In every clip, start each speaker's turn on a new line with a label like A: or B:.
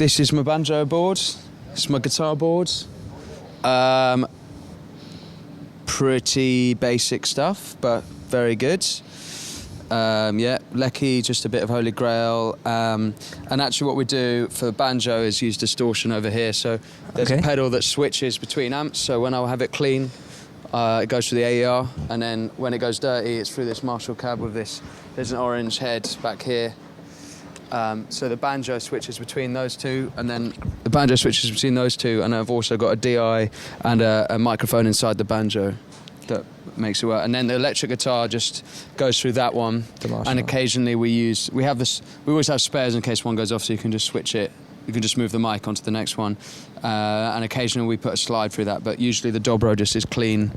A: This is my banjo board. This is my guitar board. Pretty basic stuff, but very good. Lecky, just a bit of Holy Grail. And actually what we do for the banjo is use distortion over here. So there's a pedal that switches between amps. So when I have it clean, it goes through the AER. And then when it goes dirty, it's through this Marshall cab with this. There's an orange head back here. So the banjo switches between those two, and then the banjo switches between those two, and I've also got a DI and a microphone inside the banjo that makes it work. And then the electric guitar just goes through that one, and occasionally we always have spares in case one goes off, so you can just switch it. You can just move the mic onto the next one, and occasionally we put a slide through that. But usually the dobro just is clean.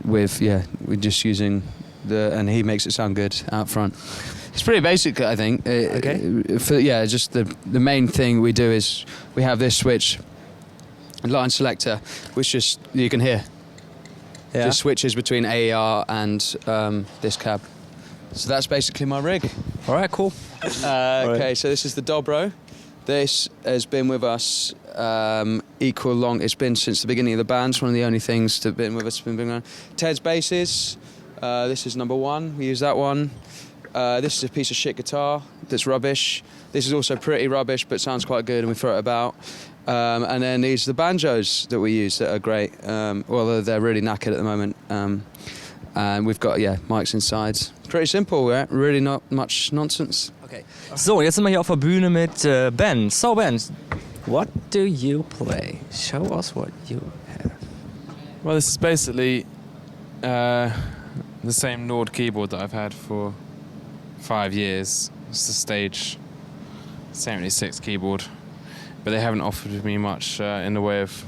A: We're just using and he makes it sound good out front. It's pretty basic, I think. Just the main thing we do is we have this switch, line selector, which just you can hear. Yeah. Just switches between AER and this cab. So that's basically my rig.
B: All right, cool.
A: Okay, so this is the dobro. This has been with us equal long. It's been since the beginning of the band. It's one of the only things that have been with us. Been around. Ted's basses. This is number one. We use that one. This is a piece of shit guitar that's rubbish. This is also pretty rubbish, but sounds quite good, and we throw it about. And then these are the banjos that we use that are great. They're really knackered at the moment. And we've got, mics inside. Pretty simple, right? Really not much nonsense.
B: Okay. So, jetzt sind wir hier auf der Bühne mit Ben. So, Ben, what do you play? Show us what you have.
C: Well, this is basically the same Nord keyboard that I've had for 5 years. It's the Stage 76 keyboard, but they haven't offered me much in the way of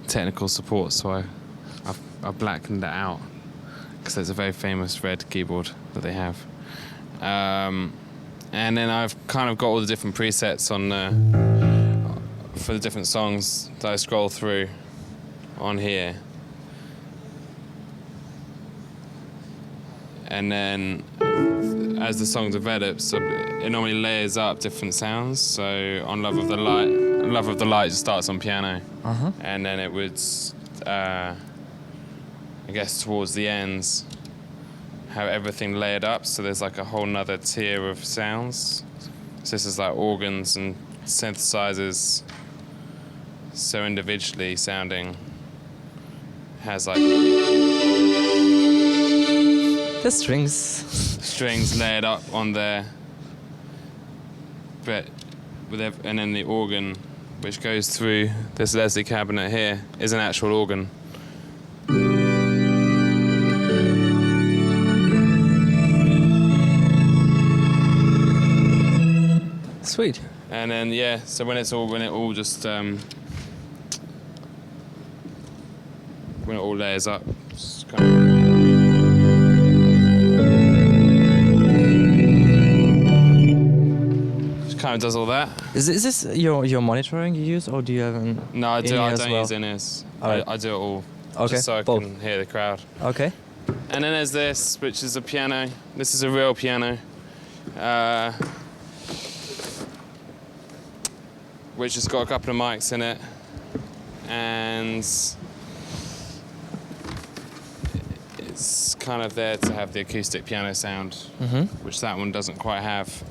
C: technical support, so I've blackened it out because there's a very famous red keyboard that they have. And then I've kind of got all the different presets for the different songs that I scroll through on here. And then as the song develops, it normally layers up different sounds. So on Love of the Light just starts on piano. And then it would, I guess towards the ends, have everything layered up. So there's like a whole nother tier of sounds. So this is like organs and synthesizers, so individually sounding, has like
B: the strings
C: layered up on there, but and then the organ, which goes through this Leslie cabinet here, is an actual organ.
B: Sweet.
C: And then so when it all just when it all layers up, it's kind of does all that.
B: Is this your monitoring you use, or do you have an?
C: No, I don't
B: well?
C: use in-ears.
B: Right.
C: I do it all.
B: Okay.
C: Just so I can hear the crowd.
B: Okay.
C: And then there's this, which is a piano. This is a real piano, which has got a couple of mics in it, and it's kind of there to have the acoustic piano sound, which that one doesn't quite have.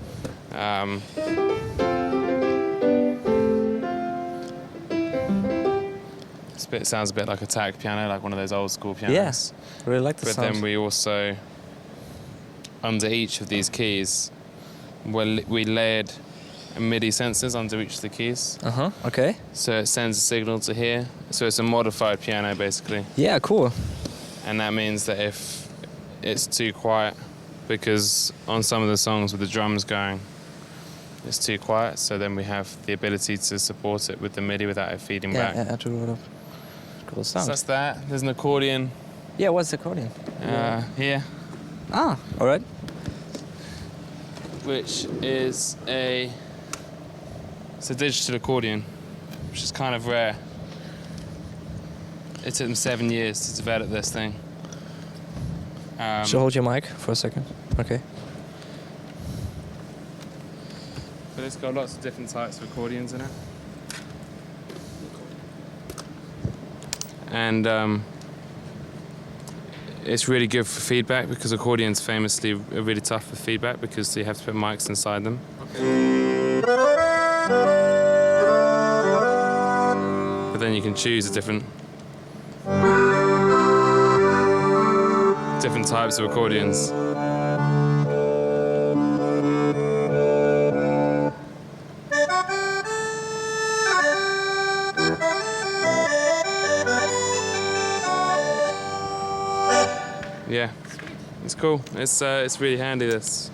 C: This bit sounds a bit like a tag piano, like one of those old school pianos.
B: Yes, yeah, really like the sound.
C: But then we also, under each of these keys, we layered MIDI sensors under each of the keys.
B: Okay.
C: So it sends a signal to here. So it's a modified piano, basically.
B: Yeah, cool.
C: And that means that if it's too quiet, because on some of the songs with the drums going, it's too quiet, so then we have the ability to support it with the MIDI without it feeding back.
B: Yeah, cool sound.
C: So that's that. There's an accordion.
B: Yeah, what's the accordion?
C: Here.
B: Ah, all right.
C: Which is it's a digital accordion, which is kind of rare. It took them 7 years to develop this thing.
B: So hold your mic for a second. Okay.
C: but it's got lots of different types of accordions in it. And it's really good for feedback because accordions famously are really tough for feedback because you have to put mics inside them. Okay. But then you can choose a different types of accordions. Yeah, it's cool. It's really handy, this.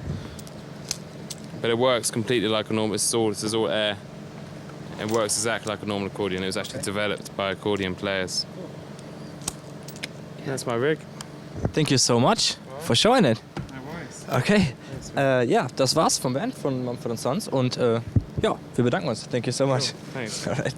C: But it works completely like a normal. This is all air. It works exactly like a normal accordion. It was actually developed by accordion players. That's my rig.
B: Thank you so much for showing it.
C: No worries.
B: Okay. Ja, das war's vom Band von Mumford & Sons und ja, wir bedanken uns. Thank you so much.
C: Cool. Thanks.
B: Alright.